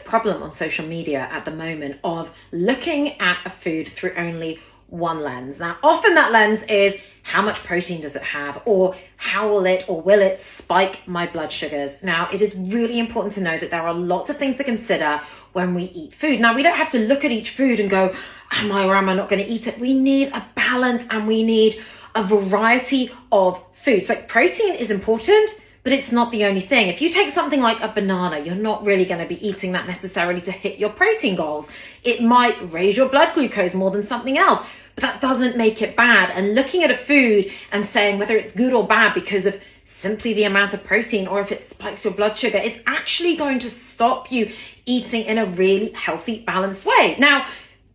problem on social media at the moment of looking at a food through only one lens. Now, often that lens is how much protein does it have, or how will it spike my blood sugars? Now, it is really important to know that there are lots of things to consider when we eat food. Now, we don't have to look at each food and go, am I or am I not going to eat it? We need a balance and we need a variety of foods. So protein is important, but it's not the only thing. If you take something like a banana, you're not really going to be eating that necessarily to hit your protein goals. It might raise your blood glucose more than something else, but that doesn't make it bad. And looking at a food and saying whether it's good or bad because of simply the amount of protein or if it spikes your blood sugar is actually going to stop you eating in a really healthy, balanced way. Now,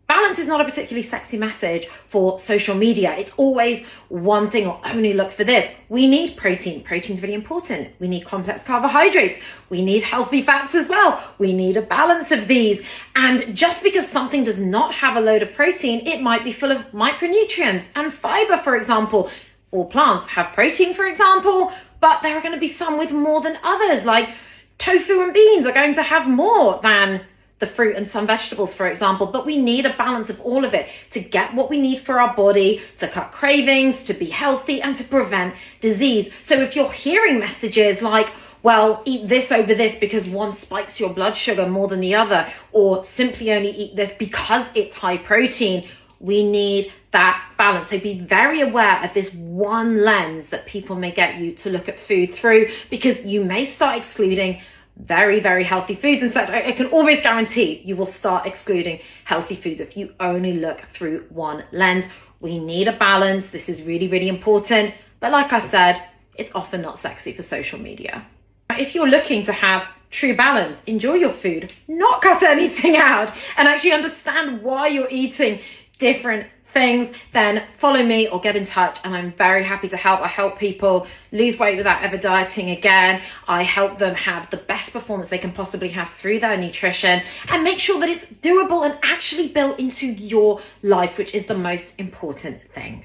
balance is not a particularly sexy message for social media. It's always one thing or only look for this. We need protein. Protein's really important. We need complex carbohydrates. We need healthy fats as well. We need a balance of these. And just because something does not have a load of protein, it might be full of micronutrients and fiber, for example. All plants have protein, for example, but there are going to be some with more than others, like tofu and beans are going to have more than the fruit and some vegetables, for example. But we need a balance of all of it to get what we need for our body, to cut cravings, to be healthy, and to prevent disease. So if you're hearing messages like, well, eat this over this because one spikes your blood sugar more than the other, or simply only eat this because it's high protein, we need that balance. So be very aware of this one lens that people may get you to look at food through, because you may start excluding very, very healthy foods. In fact, I can almost guarantee you will start excluding healthy foods if you only look through one lens. We need a balance. This is really, really important. But like I said, it's often not sexy for social media. If you're looking to have true balance, enjoy your food, not cut anything out, and actually understand why you're eating different things, then follow me or get in touch, and I'm very happy to help. I help people lose weight without ever dieting again. I help them have the best performance they can possibly have through their nutrition, and make sure that it's doable and actually built into your life, which is the most important thing.